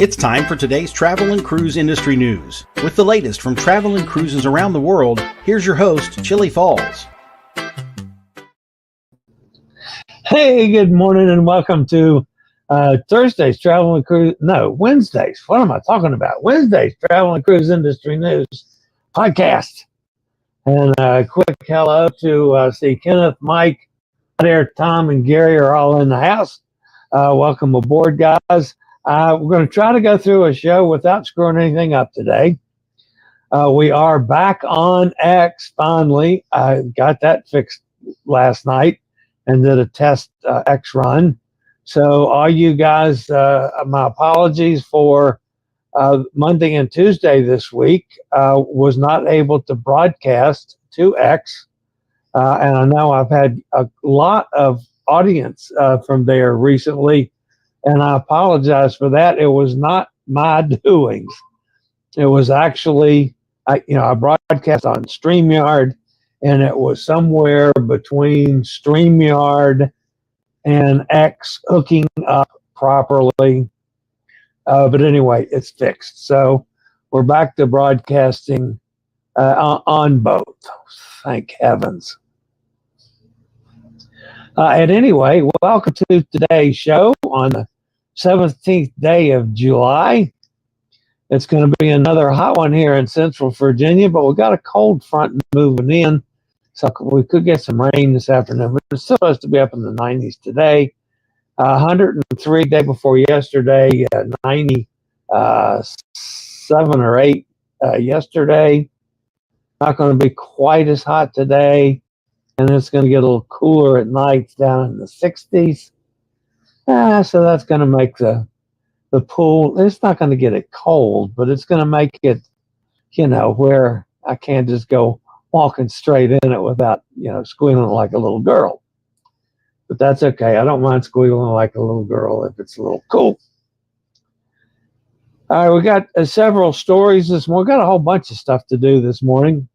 It's time for today's travel and cruise industry news. With the latest from travel and cruises around the world, here's your host, Chillie Falls. Hey, good morning and welcome to Thursday's Travel and Cruise, Wednesdays. What am I talking about? Wednesday's Travel and Cruise Industry News podcast. And a quick hello to see Kenneth, Mike, there, Tom, and Gary are all in the house. Welcome aboard, guys. We're going to try to go through a show without screwing anything up today. We are back on X finally. I got that fixed last night and did a test X run. So all you guys, my apologies for Monday and Tuesday this week. Was not able to broadcast to X. And I know I've had a lot of audience from there recently. And I apologize for that. It was not my doings. It was actually, I broadcast on StreamYard, and it was somewhere between StreamYard and X hooking up properly. But anyway, it's fixed. So we're back to broadcasting on both. Thank heavens. And anyway, welcome to today's show on the 17th day of July. It's going to be another hot one here in Central Virginia, but we got a cold front moving in, so we could get some rain this afternoon. But it's supposed to be up in the 90s today. 103 day before yesterday, 97 or 8 yesterday. Not going to be quite as hot today. And it's going to get a little cooler at night down in the 60s. So that's going to make the pool, it's not going to get it cold, but it's going to make it, where I can't just go walking straight in it without, squealing like a little girl. But that's okay. I don't mind squealing like a little girl if it's a little cool. All right, we got several stories this morning. We got a whole bunch of stuff to do this morning.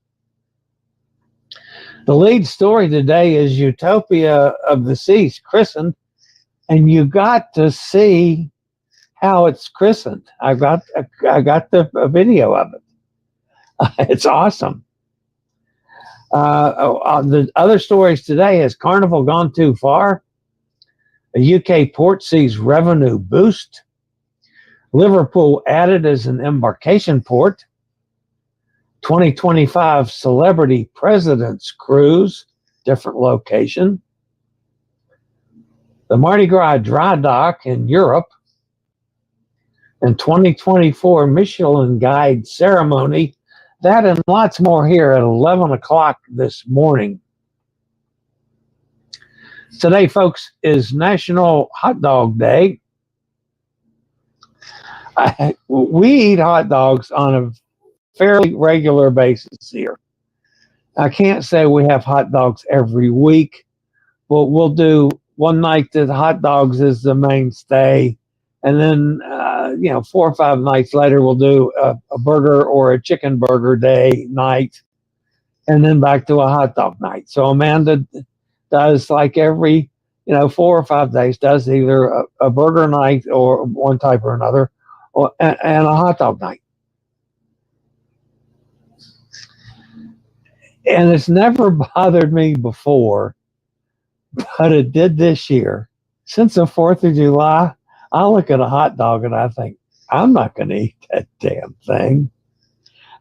The lead story today is Utopia of the Seas Christened, and you got to see how it's christened. I got the video of it. It's awesome. The other stories today is Carnival gone too far? A UK port sees revenue boost. Liverpool added as an embarkation port. 2025 Celebrity President's Cruise, different location. The Mardi Gras Drydock in Europe. And 2024 Michelin Guide Ceremony. That and lots more here at 11 o'clock this morning. Today, folks, is National Hot Dog Day. We eat hot dogs on a fairly regular basis here. I can't say we have hot dogs every week, but we'll do one night that hot dogs is the mainstay, and then 4 or 5 nights later we'll do a burger or a chicken burger day night, and then back to a hot dog night. So Amanda does like every 4 or 5 days, does either a burger night or one type or another, and a hot dog night. And it's never bothered me before, but it did this year. Since the 4th of July, I look at a hot dog and I think, I'm not going to eat that damn thing.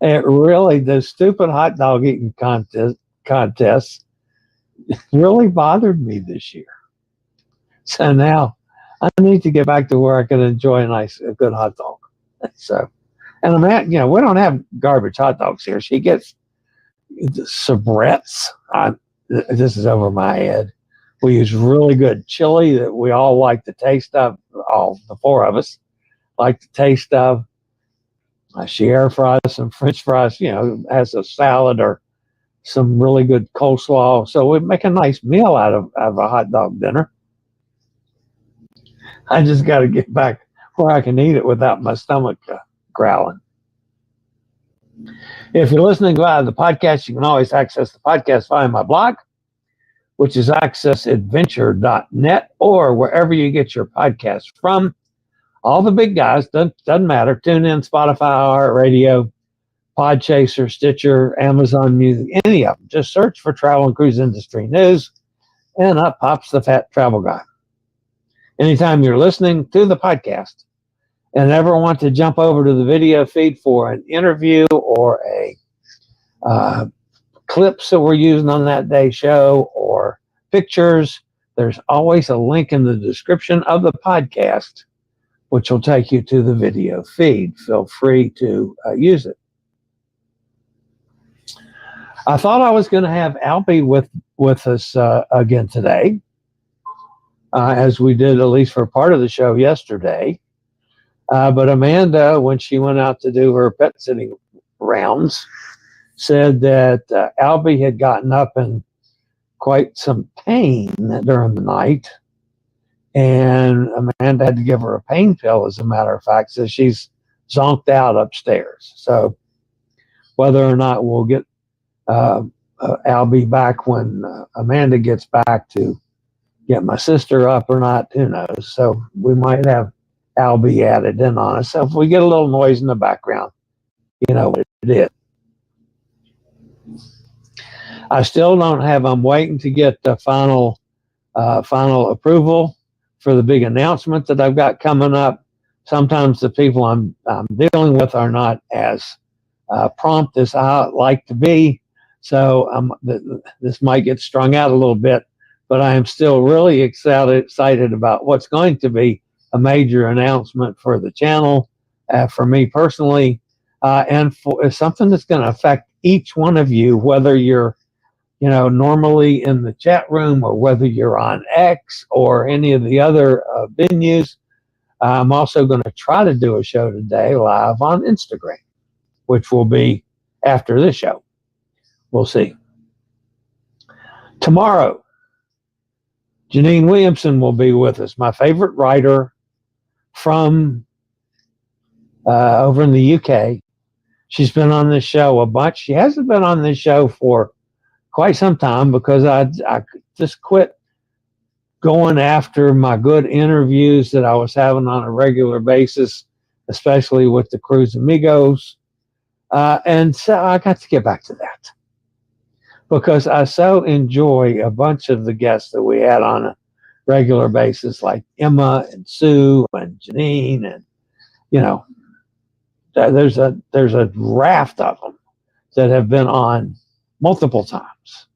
It really, the stupid hot dog eating contests really bothered me this year. So now I need to get back to where I can enjoy a good hot dog. So, and we don't have garbage hot dogs here. She gets Sabrettes. This is over my head. We use really good chili that we all like the taste of. All the 4 of us like the taste of. She air fries some French fries, has a salad or some really good coleslaw. So we make a nice meal out of a hot dog dinner. I just got to get back where I can eat it without my stomach growling. If you're listening via the podcast, you can always access the podcast via my blog, which is accessadventure.net, or wherever you get your podcast from. all the big guys, doesn't matter. Tune in, Spotify, iHeartRadio, Podchaser, Stitcher, Amazon Music, any of them. Just search for Travel and Cruise Industry News, and up pops the Fat Travel Guy. Anytime you're listening to the podcast and ever want to jump over to the video feed for an interview or a clips that we're using on that day's show or pictures, there's always a link in the description of the podcast, which will take you to the video feed. Feel free to use it. I thought I was going to have Albie with us again today, as we did at least for part of the show yesterday. But Amanda, when she went out to do her pet sitting rounds, said that Albie had gotten up in quite some pain during the night, and Amanda had to give her a pain pill, as a matter of fact, so she's zonked out upstairs. So whether or not we'll get Albie back when Amanda gets back to get my sister up or not, who knows. So we might have Albie added in on us. So if we get a little noise in the background, you know what it is. I still don't have, I'm waiting to get the final approval for the big announcement that I've got coming up. Sometimes the people I'm dealing with are not as prompt as I like to be. So this might get strung out a little bit, but I am still really excited about what's going to be a major announcement for the channel, for me personally, and for something that's going to affect each one of you, whether you're normally in the chat room or whether you're on X or any of the other venues. I'm also going to try to do a show today live on Instagram, which will be after this show. We'll see. Tomorrow, Janine Williamson will be with us, my favorite writer from over in the UK. She's been on this show a bunch. She hasn't been on this show for quite some time because I just quit going after my good interviews that I was having on a regular basis, especially with the Cruise Amigos. And so I got to get back to that because I so enjoy a bunch of the guests that we had on a regular basis, like Emma and Sue and Janine, and there's a raft of them that have been on multiple times.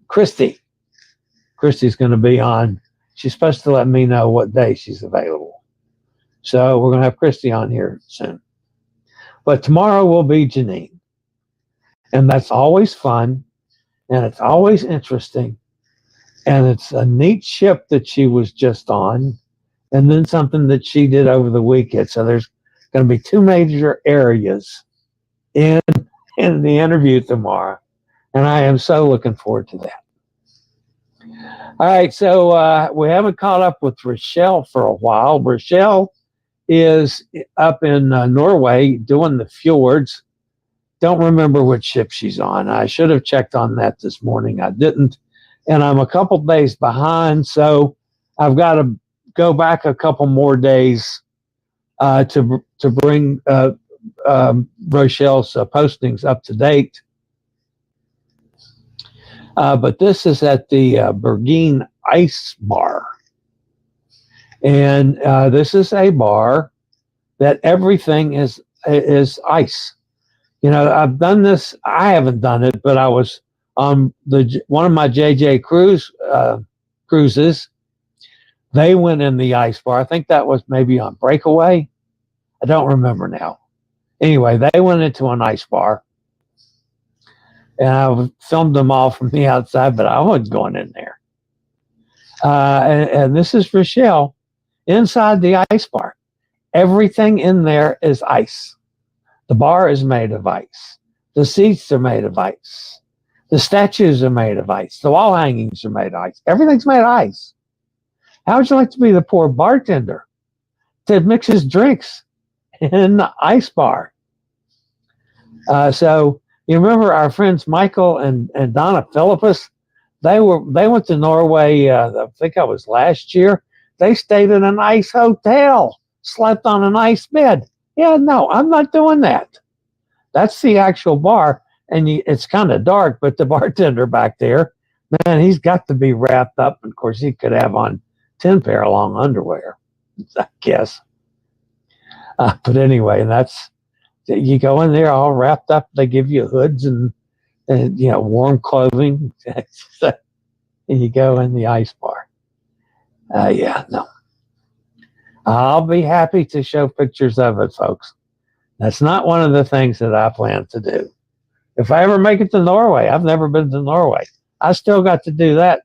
Christy's going to be on. She's supposed to let me know what day she's available. So we're going to have Christy on here soon. But tomorrow will be Janine. And that's always fun. And it's always interesting. And it's a neat ship that she was just on. And then something that she did over the weekend. So there's going to be two major areas in the interview tomorrow. And I am so looking forward to that. All right, so we haven't caught up with Rochelle for a while. Rochelle is up in Norway doing the fjords. Don't remember which ship she's on. I should have checked on that this morning. I didn't. And I'm a couple days behind, so I've got to go back a couple more days to bring Rochelle's postings up to date. But this is at the Bergeen Ice Bar. And this is a bar that everything is ice. I've done this. I haven't done it, but I was on one of my JJ cruises. They went in the ice bar. I think that was maybe on Breakaway. I don't remember now. Anyway, they went into an ice bar. And I filmed them all from the outside, but I wasn't going in there. And this is Rochelle inside the ice bar. Everything in there is ice. The bar is made of ice. The seats are made of ice. The statues are made of ice. The wall hangings are made of ice. Everything's made of ice. How would you like to be the poor bartender that mixes drinks in the ice bar? So you remember our friends Michael and Donna Philippus? They went to Norway. I think that was last year. they stayed in a nice hotel, slept on a nice bed. Yeah, no, I'm not doing that. That's the actual bar, and it's kind of dark, but the bartender back there, man, he's got to be wrapped up. Of course, he could have on 10 pair of long underwear, I guess. But anyway, you go in there all wrapped up. They give you hoods and warm clothing, and you go in the ice bar. Yeah, no. I'll be happy to show pictures of it, folks. That's not one of the things that I plan to do. If I ever make it to Norway, I've never been to Norway. I still got to do that.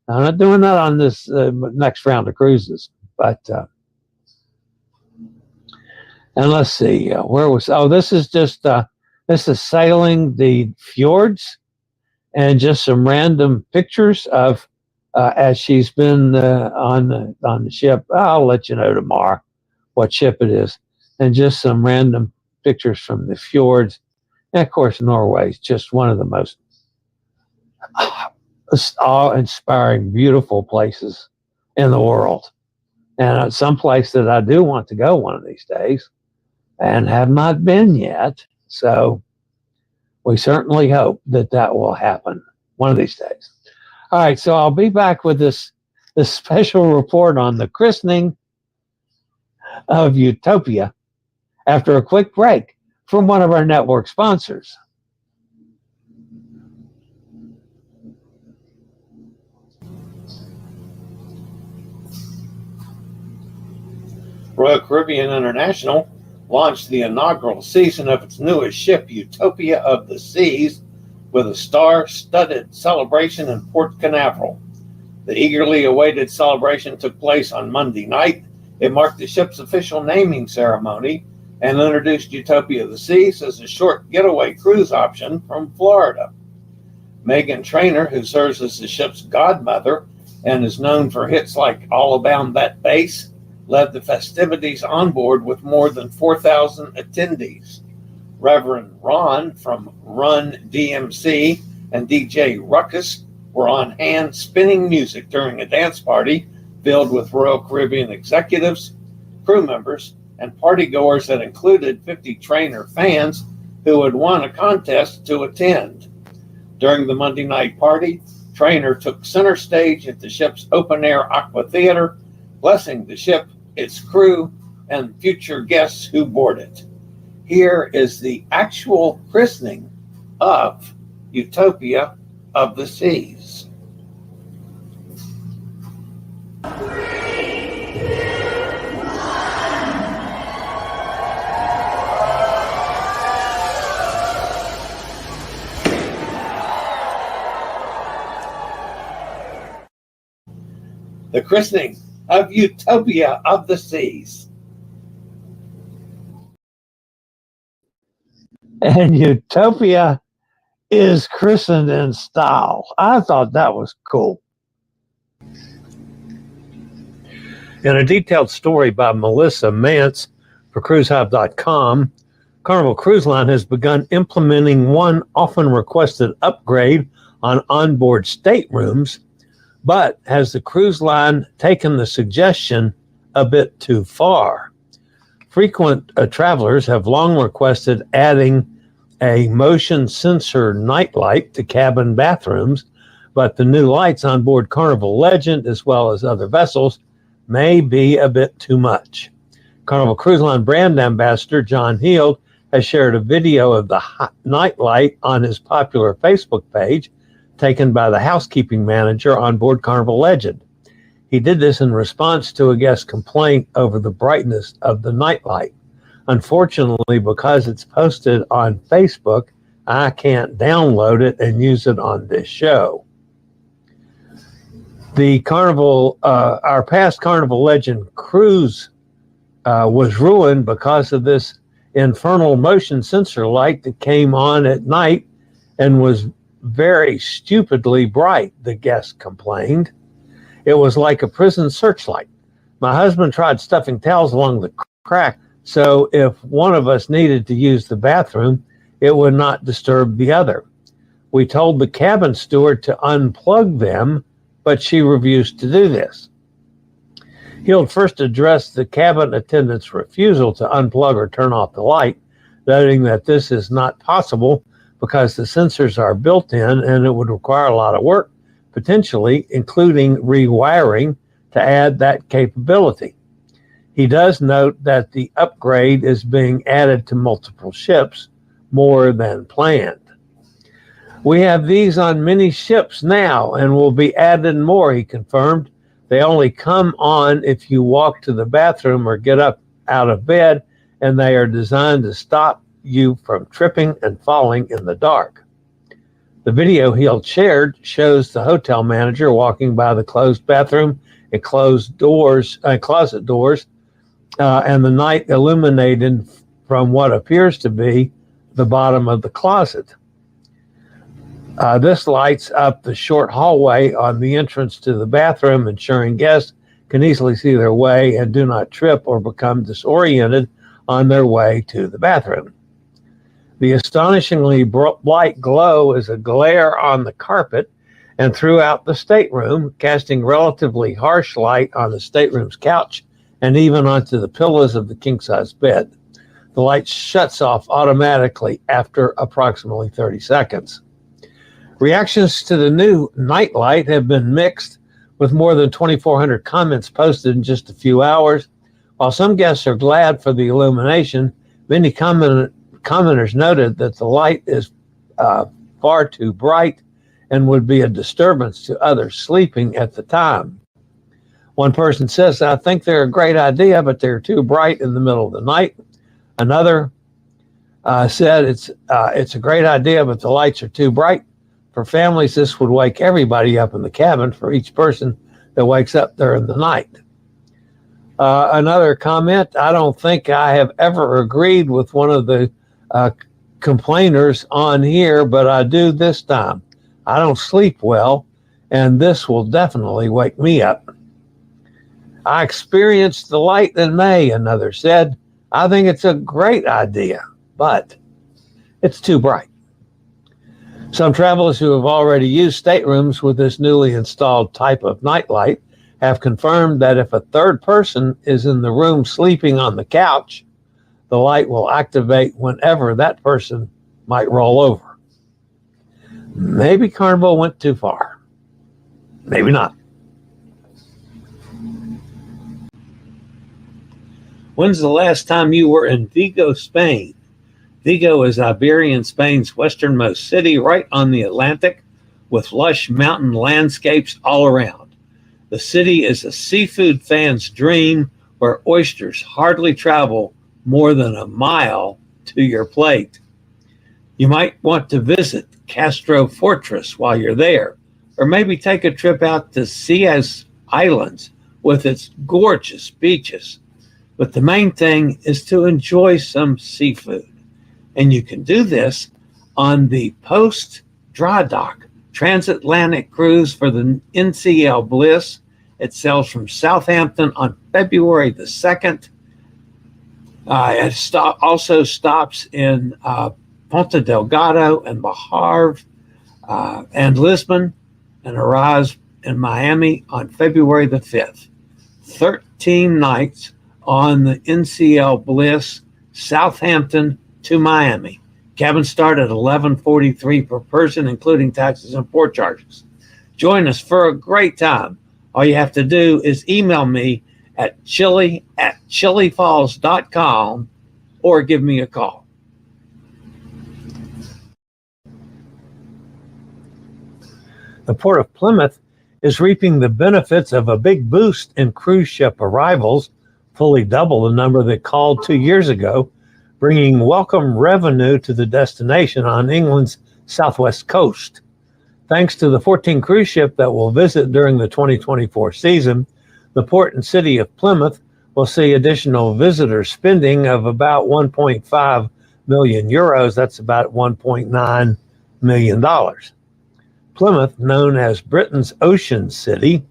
I'm not doing that on this next round of cruises. But, and let's see, this is sailing the fjords and just some random pictures of as she's been on the ship. I'll let you know tomorrow what ship it is, and just some random pictures from the fjords. And of course, Norway is just one of the most awe-inspiring, beautiful places in the world, and some place that I do want to go one of these days, and have not been yet. So we certainly hope that will happen one of these days. All right, so I'll be back with this special report on the christening of Utopia after a quick break from one of our network sponsors. Royal Caribbean International launched the inaugural season of its newest ship, Utopia of the Seas, with a star-studded celebration in Port Canaveral. The eagerly awaited celebration took place on Monday night. It marked the ship's official naming ceremony and introduced Utopia of the Seas as a short getaway cruise option from Florida. Megan Trainor, who serves as the ship's godmother and is known for hits like All Abound That Bass, led the festivities on board with more than 4,000 attendees. Reverend Ron from Run DMC and DJ Ruckus were on hand spinning music during a dance party filled with Royal Caribbean executives, crew members, and partygoers that included 50 Trainor fans who had won a contest to attend. During the Monday night party, Trainor took center stage at the ship's open-air aqua theater, blessing the ship, its crew, and future guests who board it. Here is the actual christening of Utopia of the Seas. The christening of Utopia of the Seas. And Utopia is christened in style. I thought that was cool. In a detailed story by Melissa Mance for cruisehub.com, Carnival Cruise Line has begun implementing one often requested upgrade on onboard staterooms, but has the cruise line taken the suggestion a bit too far? Frequent travelers have long requested adding a motion sensor nightlight to cabin bathrooms, but the new lights on board Carnival Legend, as well as other vessels, may be a bit too much. Carnival Cruise Line brand ambassador John Heald has shared a video of the nightlight on his popular Facebook page, taken by the housekeeping manager on board Carnival Legend. He did this in response to a guest complaint over the brightness of the nightlight. Unfortunately, because it's posted on Facebook, I can't download it and use it on this show. The Carnival, our past Carnival Legend cruise was ruined because of this infernal motion sensor light that came on at night and was very stupidly bright, the guest complained. It was like a prison searchlight. My husband tried stuffing towels along the crack, so if one of us needed to use the bathroom, it would not disturb the other. We told the cabin steward to unplug them, but she refused to do this. He'll first address the cabin attendant's refusal to unplug or turn off the light, noting that this is not possible because the sensors are built in and it would require a lot of work, potentially including rewiring to add that capability. He does note that the upgrade is being added to multiple ships, more than planned. We have these on many ships now and will be added more, he confirmed. They only come on if you walk to the bathroom or get up out of bed, and they are designed to stop you from tripping and falling in the dark. The video Hill shared shows the hotel manager walking by the closed bathroom and closed doors, closet doors, and the night illuminated from what appears to be the bottom of the closet. This lights up the short hallway on the entrance to the bathroom, ensuring guests can easily see their way and do not trip or become disoriented on their way to the bathroom. The astonishingly bright glow is a glare on the carpet and throughout the stateroom, casting relatively harsh light on the stateroom's couch and even onto the pillows of the king-size bed. The light shuts off automatically after approximately 30 seconds. Reactions to the new night light have been mixed, with more than 2,400 comments posted in just a few hours. While some guests are glad for the illumination, many commenters noted that the light is far too bright and would be a disturbance to others sleeping at the time. One person says, I think they're a great idea, but they're too bright in the middle of the night. Another said it's a great idea, but the lights are too bright. For families, this would wake everybody up in the cabin for each person that wakes up during the night. Another comment, I don't think I have ever agreed with one of the complainers on here, but I do this time. I don't sleep well, and this will definitely wake me up. I experienced the light in May, another said. I think it's a great idea, but it's too bright. Some travelers who have already used staterooms with this newly installed type of nightlight have confirmed that if a third person is in the room sleeping on the couch, the light will activate whenever that person might roll over. Maybe Carnival went too far. Maybe not. When's the last time you were in Vigo, Spain? Vigo is Iberian Spain's westernmost city, right on the Atlantic, with lush mountain landscapes all around. The city is a seafood fan's dream, where oysters hardly travel more than a mile to your plate. You might want to visit Castro Fortress while you're there, or maybe take a trip out to Seas Islands with its gorgeous beaches. But the main thing is to enjoy some seafood. And you can do this on the post-Drydock transatlantic cruise for the NCL Bliss. It sails from Southampton on February the 2nd. It also stops in Ponta Delgado and Baharve and Lisbon, and arrives in Miami on February the 5th. 13 nights on the NCL Bliss, Southampton to Miami. Cabin start at $11.43 per person, including taxes and port charges. Join us for a great time. All you have to do is email me at chilliefalls.com or give me a call. The Port of Plymouth is reaping the benefits of a big boost in cruise ship arrivals, fully double the number that called 2 years ago, bringing welcome revenue to the destination on England's southwest coast. Thanks to the 14 cruise ship that will visit during the 2024 season, the port and city of Plymouth will see additional visitor spending of about 1.5 million euros. That's about $1.9 million. Plymouth, known as Britain's Ocean City,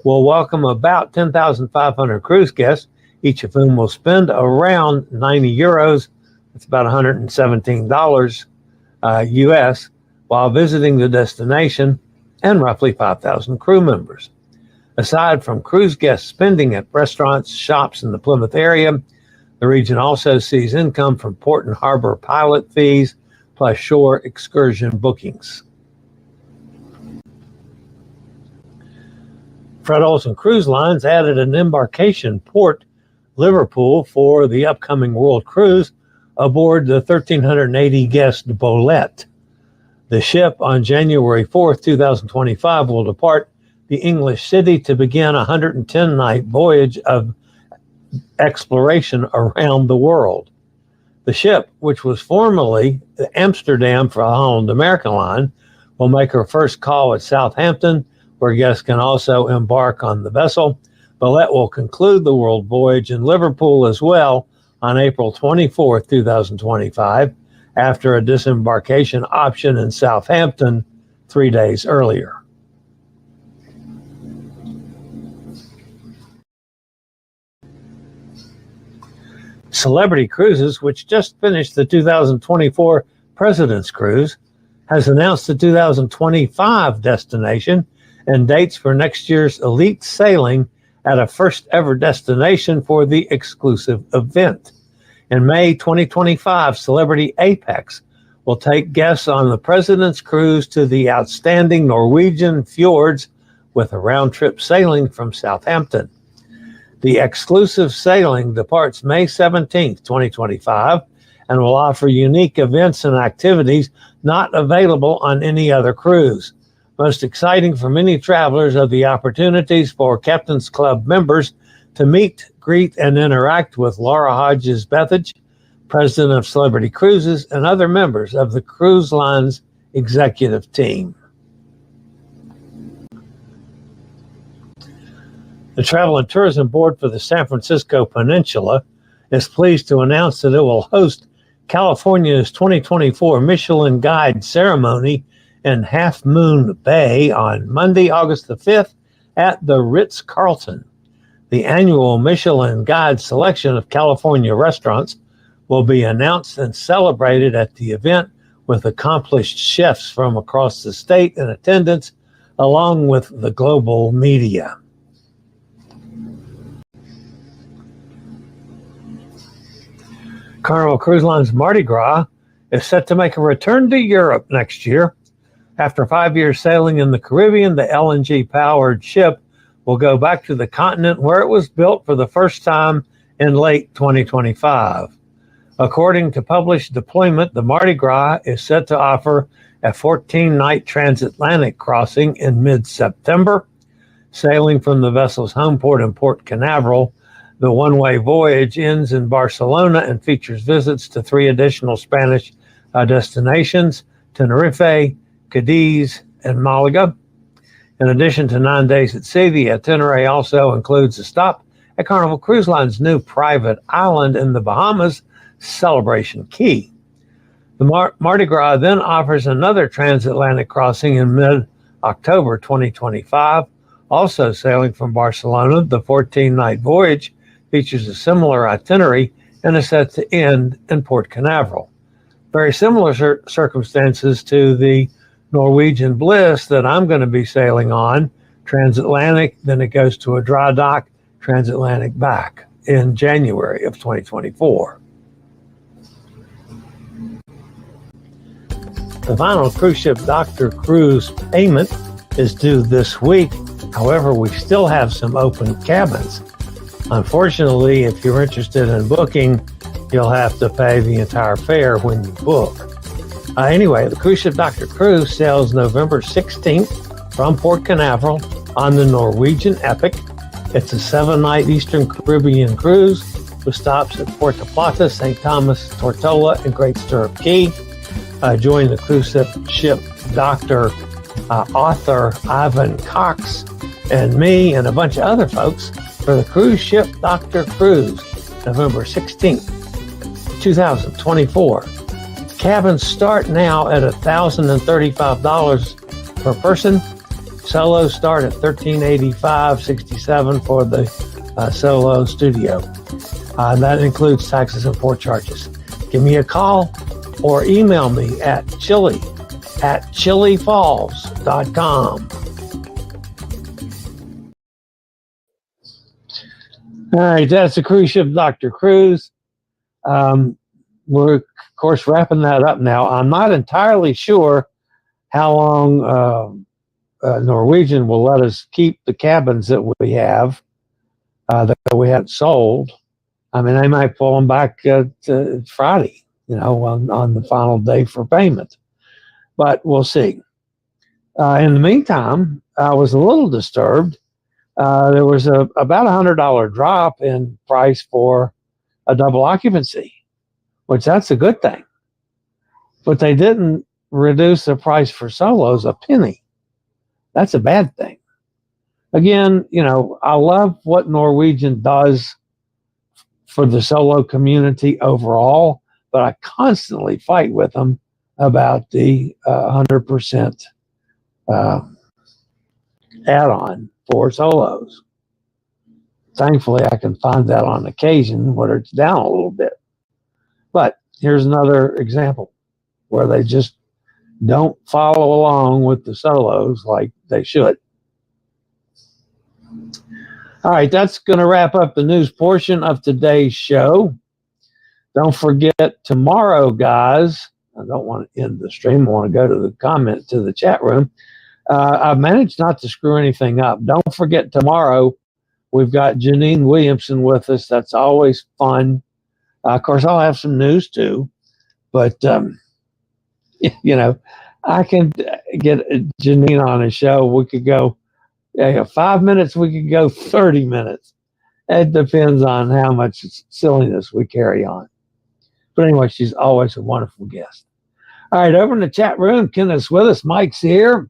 will welcome about 10,500 cruise guests, each of whom will spend around 90 euros, that's about $117 US, while visiting the destination, and roughly 5,000 crew members. Aside from cruise guest spending at restaurants, shops in the Plymouth area, the region also sees income from port and harbor pilot fees, plus shore excursion bookings. Fred Olsen Cruise Lines added an embarkation port, Liverpool, for the upcoming World Cruise aboard the 1,380-guest Bolette. The ship on January 4th, 2025 will depart the English city to begin a 110-night voyage of exploration around the world. The ship, which was formerly the Amsterdam for the Holland American Line, will make her first call at Southampton, where guests can also embark on the vessel. Bolette will conclude the world voyage in Liverpool as well on April 24th, 2025, after a disembarkation option in Southampton 3 days earlier. Celebrity Cruises, which just finished the 2024 President's Cruise, has announced the 2025 destination and dates for next year's elite sailing at a first ever destination for the exclusive event. In May 2025, Celebrity Apex will take guests on the President's Cruise to the outstanding Norwegian fjords with a round-trip sailing from Southampton. The exclusive sailing departs May 17, 2025, and will offer unique events and activities not available on any other cruise. Most exciting for many travelers are the opportunities for Captain's Club members to meet, greet, and interact with Laura Hodges-Bethage, president of Celebrity Cruises, and other members of the cruise line's executive team. The Travel and Tourism Board for the San Francisco Peninsula is pleased to announce that it will host California's 2024 Michelin Guide ceremony in Half Moon Bay on Monday, August the 5th at the Ritz-Carlton. The annual Michelin Guide selection of California restaurants will be announced and celebrated at the event with accomplished chefs from across the state in attendance, along with the global media. Carnival Cruise Line's Mardi Gras is set to make a return to Europe next year. After 5 years sailing in the Caribbean, the LNG-powered ship will go back to the continent where it was built for the first time in late 2025. According to published deployment, the Mardi Gras is set to offer a 14-night transatlantic crossing in mid-September. Sailing from the vessel's home port in Port Canaveral, the one-way voyage ends in Barcelona and features visits to 3 additional Spanish destinations, Tenerife, Cadiz, and Malaga. In addition to 9 days at sea, the itinerary also includes a stop at Carnival Cruise Line's new private island in the Bahamas, Celebration Key. The Mardi Gras then offers another transatlantic crossing in mid-October 2025. Also sailing from Barcelona, the 14-night voyage features a similar itinerary and is set to end in Port Canaveral. Very similar circumstances to the Norwegian Bliss that I'm going to be sailing on, transatlantic, then it goes to a Drydock, transatlantic back in January of 2024. The final cruise ship Dr. Cruise payment is due this week. However, we still have some open cabins. Unfortunately, if you're interested in booking, you'll have to pay the entire fare when you book. Anyway, the cruise ship Dr. Cruise sails November 16th from Port Canaveral on the Norwegian Epic. It's a 7-night Eastern Caribbean cruise with stops at Puerto Plata, St. Thomas, Tortola, and Great Stirrup Cay. Join the cruise ship Dr. Author Ivan Cox and me and a bunch of other folks for the cruise ship Dr. Cruise, November 16th, 2024. Cabins start now at $1,035 per person. Solos start at $1,385.67 for the solo studio. That includes taxes and port charges. Give me a call or email me at chilliefalls.com. All right, that's the cruise ship Dr. Cruise. We're, of course, wrapping that up now. I'm not entirely sure how long Norwegian will let us keep the cabins that we have that we hadn't sold. I mean, they might pull them back to Friday, on the final day for payment. But we'll see. In the meantime, I was a little disturbed. There was about $100 drop in price for a double occupancy, which that's a good thing. But they didn't reduce the price for solos a penny. That's a bad thing. Again, I love what Norwegian does for the solo community overall, but I constantly fight with them about the 100% add-on for solos. Thankfully, I can find that on occasion where it's down a little bit. But here's another example where they just don't follow along with the solos like they should. All right, that's going to wrap up the news portion of today's show. Don't forget tomorrow, guys. I don't want to end the stream. I want to go to the chat room. I've managed not to screw anything up. Don't forget tomorrow, we've got Janine Williamson with us. That's always fun. Of course, I'll have some news too. But, I can get Janine on a show. We could go 5 minutes. We could go 30 minutes. It depends on how much silliness we carry on. But anyway, she's always a wonderful guest. All right, over in the chat room, Kenneth's with us. Mike's here.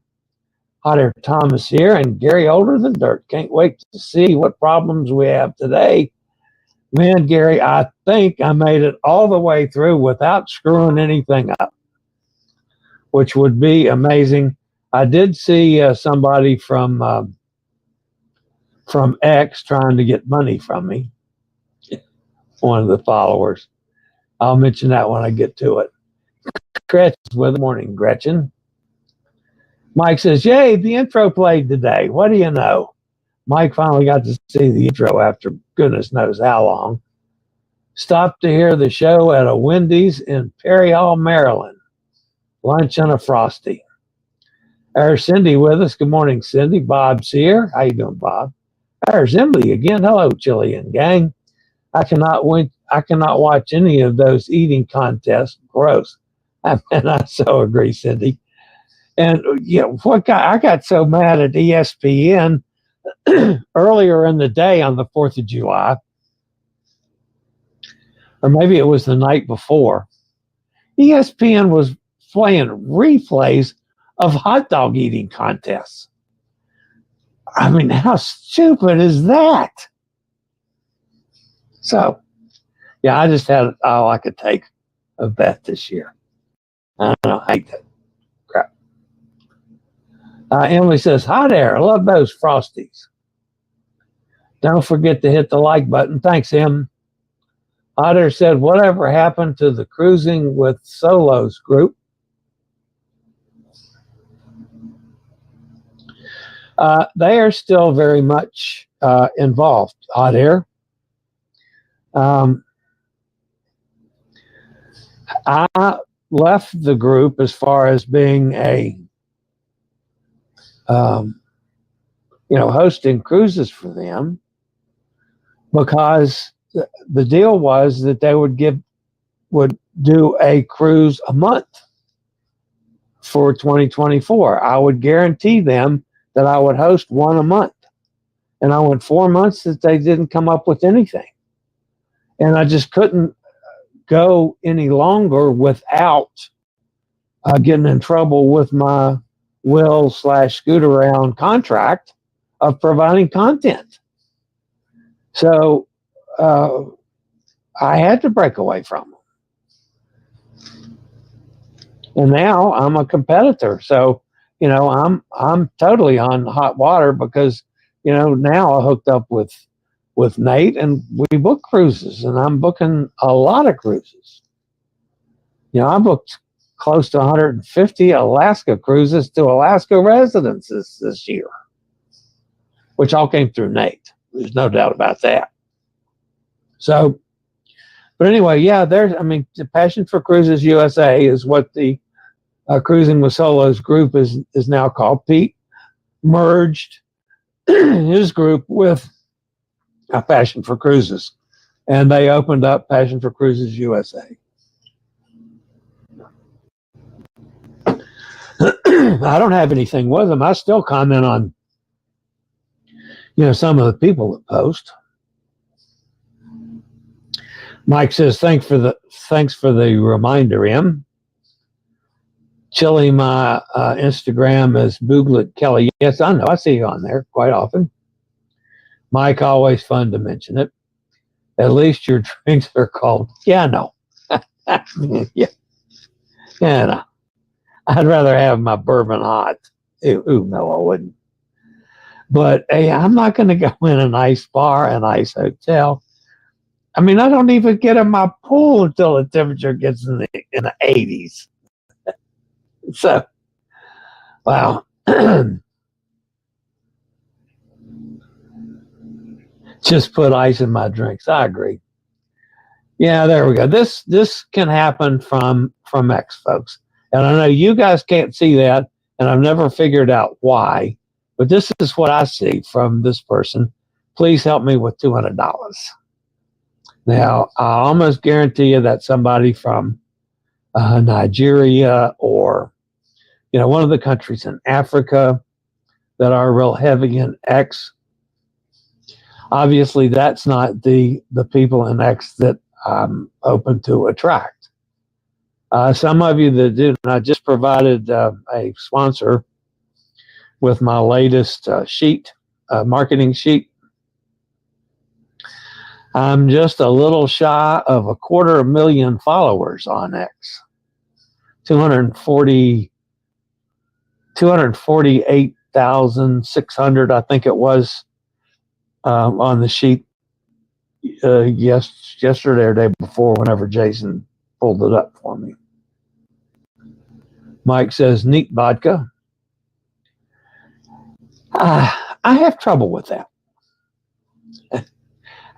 Hot Air Thomas here. And Gary Older Than Dirt. Can't wait to see what problems we have today. Man, Gary, I think I made it all the way through without screwing anything up, which would be amazing. I did see somebody from X trying to get money from me, one of the followers. I'll mention that when I get to it. Gretchen's with the morning, Gretchen. Mike says, yay, the intro played today. What do you know? Mike finally got to see the intro after goodness knows how long. Stopped to hear the show at a Wendy's in Perry Hall, Maryland. Lunch and a Frosty. There's Cindy with us. Good morning, Cindy. Bob's here. How you doing, Bob? There's Emily again. Hello, Chillie and gang. I cannot watch any of those eating contests. Gross. And I so agree, Cindy. And I got so mad at ESPN earlier in the day on the 4th of July, or maybe it was the night before. ESPN was playing replays of hot dog eating contests. I mean, how stupid is that? So, yeah, I just had all I could take of that this year. I don't know, I hate that crap. Emily says, hot air, I love those Frosties. Don't forget to hit the like button. Thanks, Em. Hot air said, whatever happened to the Cruising with Solos group? They are still very much involved, Hot Air. I left the group as far as being a, hosting cruises for them, because the deal was that they would do a cruise a month for 2024. I would guarantee them that I would host one a month. And I went 4 months that they didn't come up with anything. And I just couldn't go any longer without getting in trouble with my Will/Scoot Around contract of providing content. So I had to break away from them. And now I'm a competitor. So, I'm totally on hot water because, now I hooked up with Nate and we book cruises, and I'm booking a lot of cruises. I booked close to 150 Alaska cruises to Alaska residences this year, which all came through Nate. There's no doubt about that. So, but anyway, yeah, the Passion for Cruises USA is what the Cruising with Solos group is now called. Pete merged his group with Passion for Cruises, and they opened up Passion for Cruises USA. I don't have anything with them. I still comment on, some of the people that post. Mike says, thanks for the reminder, Em. Chillie, my Instagram is Booglet Kelly. Yes, I know. I see you on there quite often. Mike, always fun to mention it. At least your drinks are cold. Yeah, no. Yeah, no. I'd rather have my bourbon hot. Ooh, no, I wouldn't. But hey, I'm not going to go in an ice bar, an ice hotel. I mean, I don't even get in my pool until the temperature gets in the 80s. So, wow. Just put ice in my drinks. I agree. Yeah, there we go. This can happen from X, folks. And I know you guys can't see that, and I've never figured out why. But this is what I see from this person. Please help me with $200. Now, I almost guarantee you that's somebody from Nigeria or, one of the countries in Africa that are real heavy in X. Obviously, that's not the people in X that I'm open to attract. Some of you that do, and I just provided a sponsor with my latest marketing sheet. I'm just a little shy of 250,000 followers on X. 248,600, I think it was, on the sheet yesterday or day before, whenever Jason pulled it up for me. Mike says, neat vodka. I have trouble with that.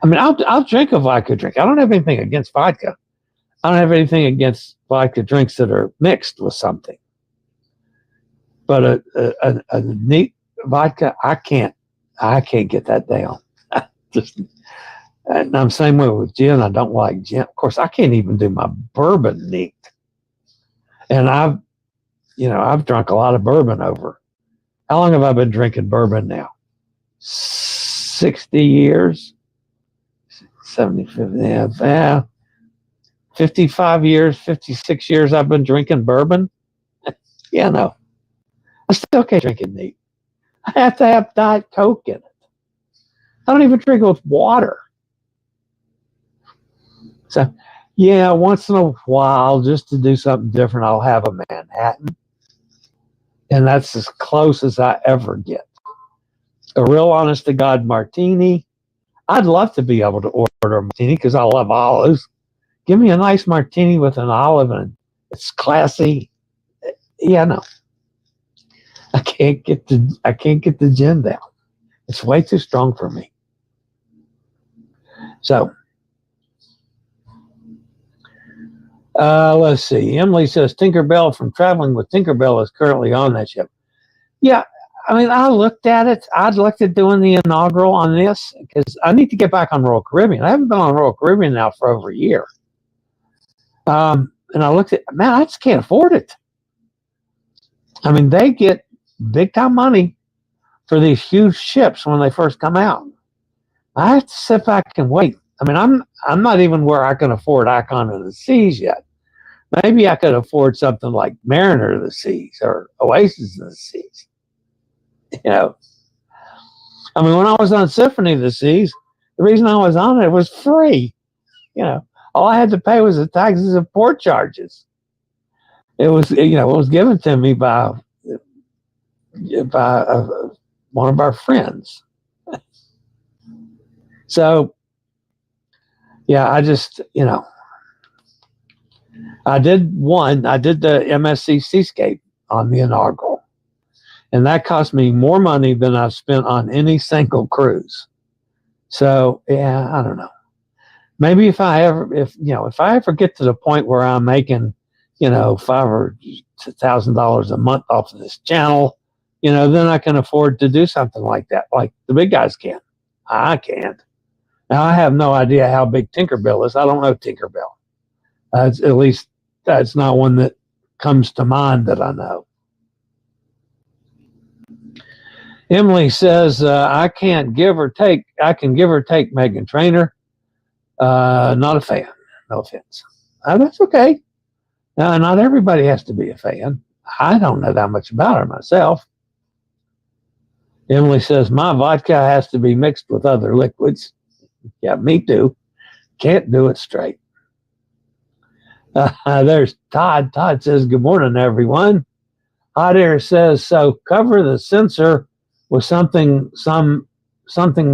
I mean, I'll drink a vodka drink. I don't have anything against vodka. I don't have anything against vodka drinks that are mixed with something. But a neat vodka, I can't get that down. And I'm same way with gin. I don't like gin. Of course, I can't even do my bourbon neat. And I've drunk a lot of bourbon over. How long have I been drinking bourbon now? 60 years? 70, 50, yeah. 55 years, 56 years I've been drinking bourbon. Yeah, no. I still can't drink it neat. I have to have Diet Coke in it. I don't even drink it with water. So, yeah, once in a while, just to do something different, I'll have a Manhattan. And that's as close as I ever get. A real honest-to-God martini. I'd love to be able to order a martini because I love olives. Give me a nice martini with an olive and it's classy. Yeah, no. I can't get the gin down. It's way too strong for me. So, let's see. Emily says Tinkerbell from Traveling with Tinkerbell is currently on that ship. Yeah, I mean, I looked at it. I'd looked at doing the inaugural on this because I need to get back on Royal Caribbean. I haven't been on Royal Caribbean now for over a year. And I looked at, man, I just can't afford it. I mean, they get big time money for these huge ships when they first come out. I have to sit back and wait. I mean, I'm not even where I can afford Icon of the Seas yet. Maybe I could afford something like Mariner of the Seas or Oasis of the Seas. I mean, when I was on Symphony of the Seas, the reason I was on it was free. All I had to pay was the taxes and port charges. It was, it was given to me by one of our friends. So, yeah, I just, I did the MSC Seascape on the inaugural. And that cost me more money than I've spent on any single cruise. So, yeah, I don't know. maybe if I ever get to the point where I'm making, $5,000 or $6,000 a month off of this channel, then I can afford to do something like that, like the big guys can. I can't. Now, I have no idea how big Tinkerbell is. I don't know Tinkerbell. At least that's not one that comes to mind that I know. Emily says, I can give or take Meghan Trainor. Not a fan. No offense. That's okay. Not everybody has to be a fan. I don't know that much about her myself. Emily says, my vodka has to be mixed with other liquids. Yeah, me too. Can't do it straight. There's Todd. Todd says, good morning, everyone. Hot Air says, so cover the sensor with something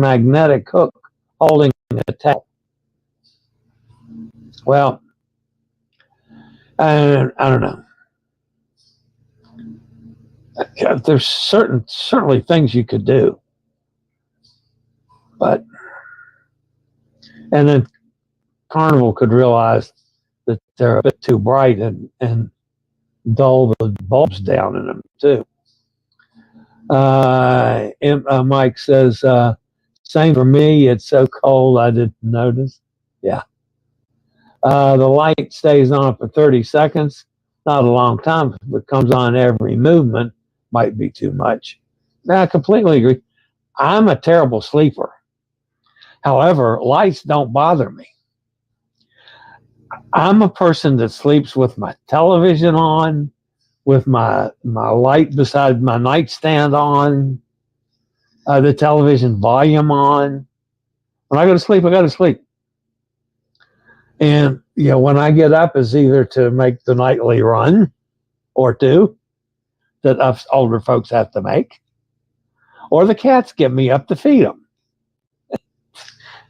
magnetic hook holding a towel. Well, I don't know. There's certainly things you could do, and then Carnival could realize that they're a bit too bright and dull the bulbs down in them too. Mike says, same for me. It's so cold I didn't notice. Yeah. The light stays on for 30 seconds. Not a long time. If it comes on every movement, might be too much. I completely agree. I'm a terrible sleeper. However, lights don't bother me. I'm a person that sleeps with my television on, with my light beside my nightstand on, the television volume on. When I go to sleep, I go to sleep. And, when I get up is either to make the nightly run or two that us older folks have to make, or the cats get me up to feed them.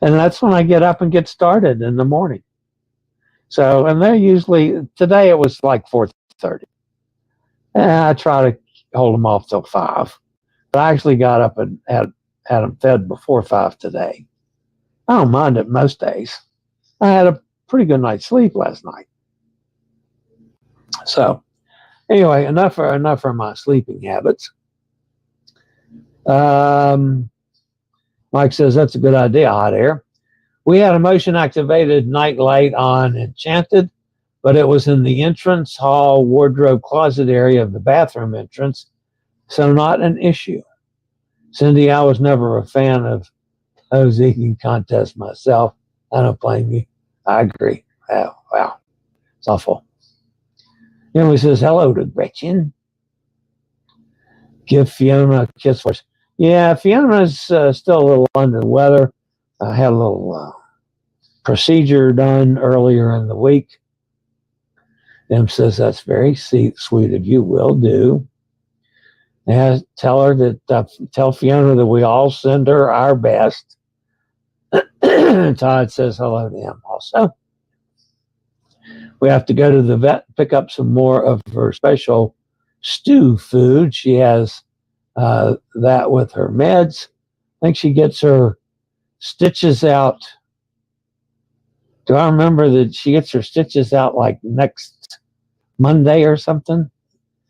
And that's when I get up and get started in the morning. So, and they're usually, today it was like 4:30. And I try to hold them off till 5. But I actually got up and had them fed before 5 today. I don't mind it most days. I had a pretty good night's sleep last night. So, anyway, enough for my sleeping habits. Mike says that's a good idea, Hot Air. We had a motion activated night light on Enchanted, but it was in the entrance hall wardrobe closet area of the bathroom entrance, so not an issue. Cindy, I was never a fan of those eating contests myself. I don't blame you. I agree. Oh, wow. It's awful. Emily says, hello to Gretchen. Give Fiona a kiss for us. Yeah, Fiona's still a little under the weather. I had a little procedure done earlier in the week. Em says, that's very sweet of you. Will do. And tell Fiona that we all send her our best. Todd says hello to him also. We have to go to the vet, pick up some more of her special stew food. She has that with her meds. I think she gets her stitches out. Do I remember that she gets her stitches out like next Monday or something?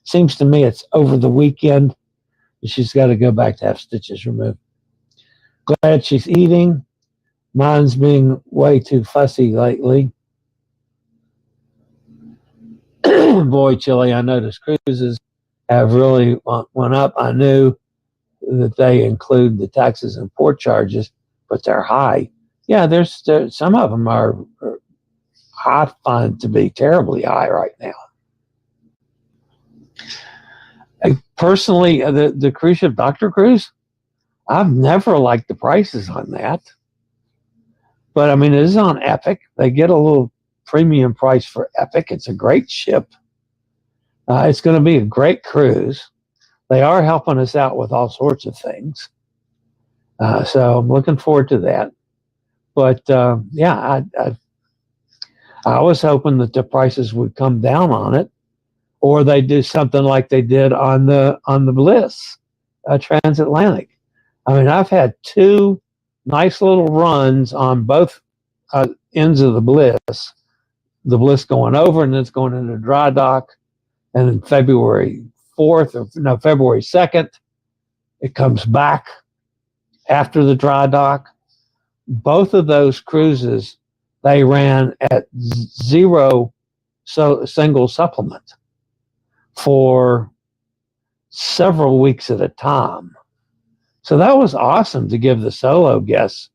Seems to me it's over the weekend. She's got to go back to have stitches removed. Glad she's eating. Mine's being way too fussy lately. Boy, Chillie, I noticed cruises have really went up. I knew that they include the taxes and port charges, but they're high. Yeah, there's some of them are I find to be terribly high right now. Personally, the cruise ship Dr. Cruise, I've never liked the prices on that. But I mean, it is on Epic. They get a little premium price for Epic. It's a great ship. It's going to be a great cruise. They are helping us out with all sorts of things. So I'm looking forward to that. But yeah, I was hoping that the prices would come down on it, or they do something like they did on the Bliss transatlantic. I mean, I've had 2 nice little runs on both ends of the Bliss going over, and then it's going into Drydock. And then February 2nd, it comes back after the Drydock. Both of those cruises, they ran at zero single supplement for several weeks at a time. So that was awesome to give the solo guests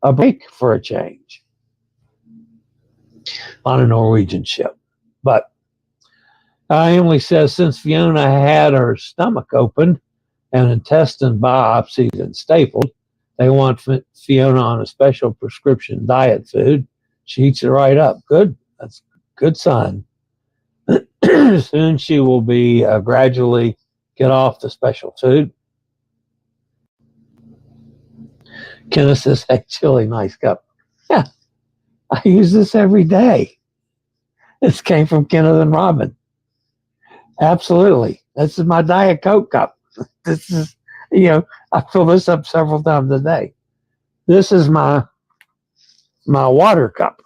a break for a change on a Norwegian ship. But Emily says, since Fiona had her stomach opened and intestine biopsied and stapled, they want Fiona on a special prescription diet food. She eats it right up. Good. That's a good sign. Soon she will be gradually get off the special food. Kenneth says, hey, Chillie, nice cup. Yeah, I use this every day. This came from Kenneth and Robin. Absolutely. This is my Diet Coke cup. This is, I fill this up several times a day. This is my water cup.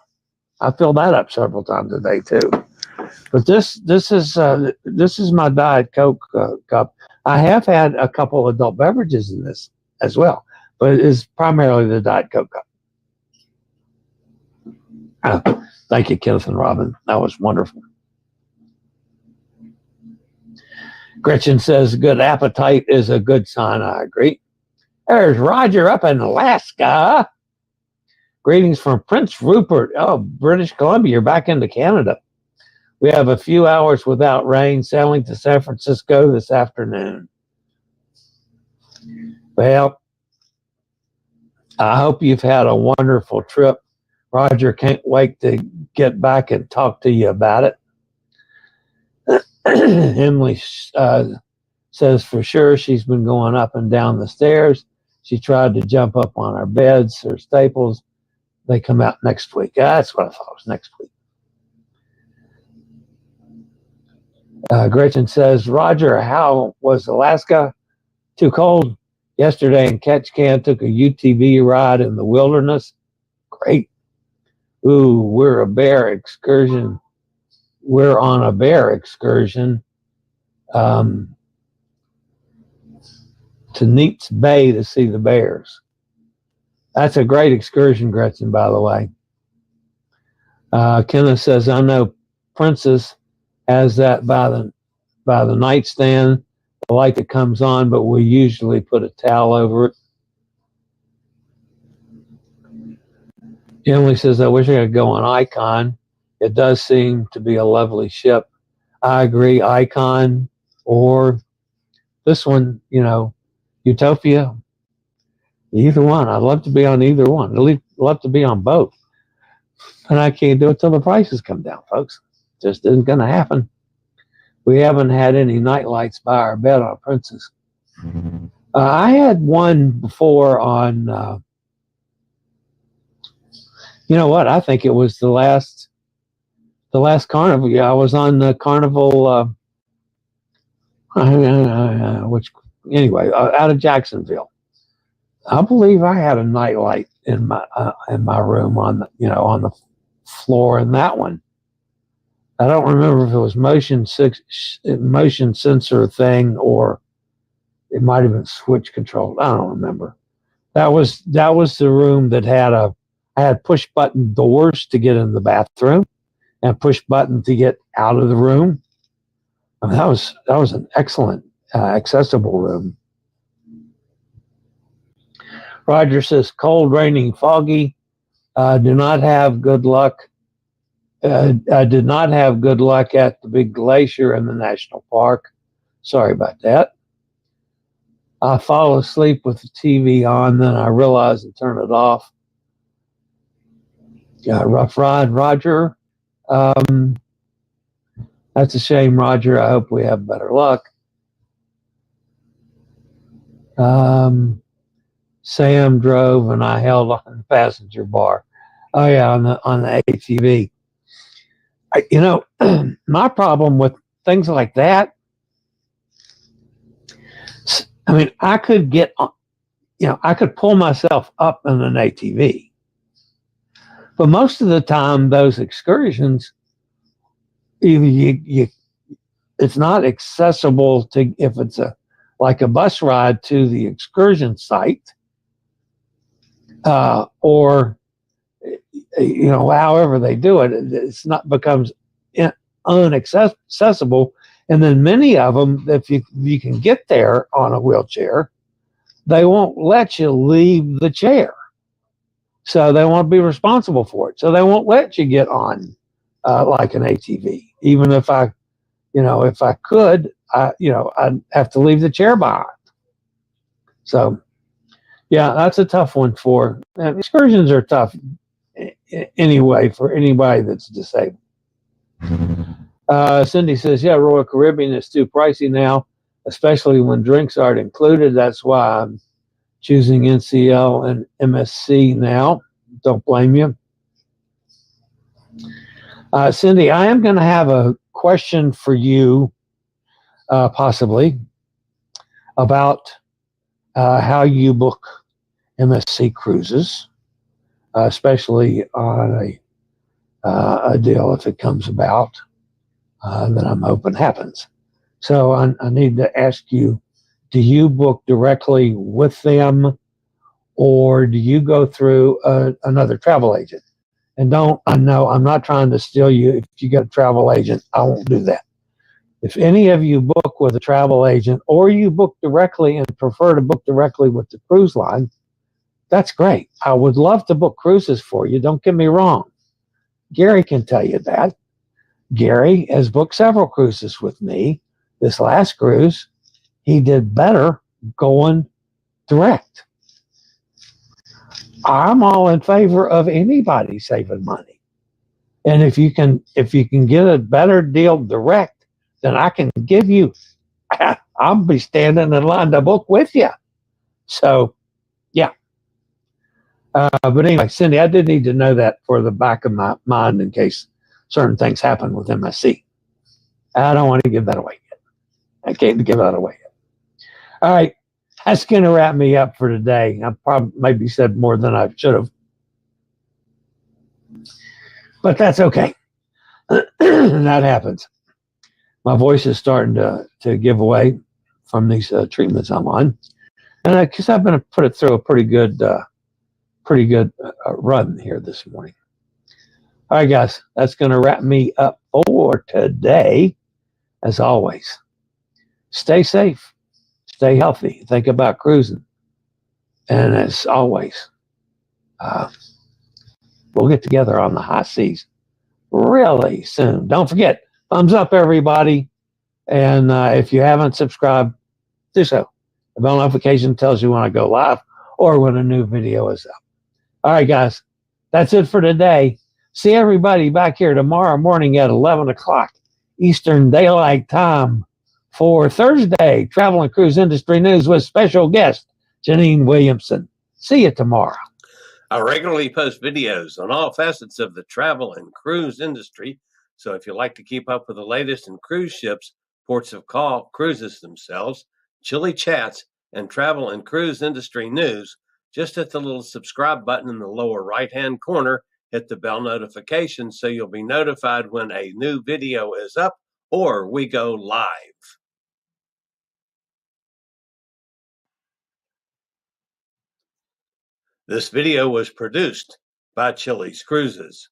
I fill that up several times a day too. But this is my Diet Coke cup. I have had a couple adult beverages in this as well, but it is primarily the Diet Coke cup. Thank you, Kenneth and Robin. That was wonderful. Gretchen says, good appetite is a good sign. I agree. There's Roger up in Alaska. Greetings from Prince Rupert. Oh, British Columbia. You're back into Canada. We have a few hours without rain, sailing to San Francisco this afternoon. Well, I hope you've had a wonderful trip. Roger can't wait to get back and talk to you about it. Emily says for sure she's been going up and down the stairs. She tried to jump up on our beds or staples. They come out next week. That's what I thought was next week. Gretchen says, Roger, how was Alaska? Too cold. Yesterday in Ketchikan, took a UTV ride in the wilderness. Great. Ooh, we're on a bear excursion to Neats Bay to see the bears. That's a great excursion, Gretchen, by the way. Kenneth says, I know Princess has that by the nightstand, the light that comes on, but we usually put a towel over it. Emily says, I wish I could go on Icon. It does seem to be a lovely ship. I agree, Icon or this one, Utopia. Either one. I'd love to be on either one. I'd love to be on both. And I can't do it till the prices come down, folks. Just isn't going to happen. We haven't had any night lights by our bed on Princess. I had one before on, you know what? I think it was the last Carnival. Yeah, I was on the Carnival, out of Jacksonville. I believe I had a night light in my room on the floor in that one. I don't remember if it was motion sensor thing or it might have been switch controlled. I don't remember. That was the room that I had push button doors to get in the bathroom and push button to get out of the room. I mean, that was an excellent accessible room. Roger says, cold, raining, foggy. Do not have good luck. I did not have good luck at the big glacier in the national park. Sorry about that. I fall asleep with the TV on, then I realize and turn it off. Rough ride, Roger. That's a shame, Roger. I hope we have better luck. Sam drove and I held on the passenger bar. Oh yeah, on the ATV. My problem with things like that, I mean, I could pull myself up in an ATV, But most of the time, those excursions, either it's not accessible to, if it's like a bus ride to the excursion site, or however they do it, it's not becomes unaccessible. And then many of them, if you can get there on a wheelchair, they won't let you leave the chair. So they won't be responsible for it. So they won't let you get on like an ATV. Even if I could, I'd have to leave the chair behind. So, yeah, that's a tough one excursions are tough anyway for anybody that's disabled. Cindy says, yeah, Royal Caribbean is too pricey now, especially when drinks aren't included. That's why I'm choosing NCL and MSC now. Don't blame you. Cindy, I am going to have a question for you, possibly, about how you book MSC cruises, especially on a deal if it comes about that I'm hoping happens. So I need to ask you, do you book directly with them, or do you go through another travel agent? And I know I'm not trying to steal you. If you get a travel agent, I won't do that. If any of you book with a travel agent, or you book directly and prefer to book directly with the cruise line, that's great. I would love to book cruises for you. Don't get me wrong. Gary can tell you that. Gary has booked several cruises with me. This last cruise, he did better going direct. I'm all in favor of anybody saving money. And if you can get a better deal direct, then I can give you, I'll be standing in line to book with you. So, yeah. But anyway, Cindy, I did need to know that for the back of my mind in case certain things happen with MSC. I don't want to give that away yet. I can't give that away yet. All right. That's going to wrap me up for today. I probably maybe said more than I should have. But that's okay. That happens. My voice is starting to give away from these treatments I'm on. And because I've been put it through a pretty good run here this morning. All right, guys, that's going to wrap me up for today. As always, stay safe, stay healthy, think about cruising. And as always, we'll get together on the high seas really soon. Don't forget, thumbs up, everybody. And if you haven't subscribed, do so. The bell notification tells you when I go live or when a new video is up. All right, guys, that's it for today. See everybody back here tomorrow morning at 11 o'clock Eastern Daylight Time for Thursday Travel and Cruise Industry News with special guest Janine Williamson. See you tomorrow. I regularly post videos on all facets of the travel and cruise industry. So if you like to keep up with the latest in cruise ships, ports of call, cruises themselves, Chillie chats, and travel and cruise industry news, just hit the little subscribe button in the lower right-hand corner, hit the bell notification so you'll be notified when a new video is up or we go live. This video was produced by Chilliescruises.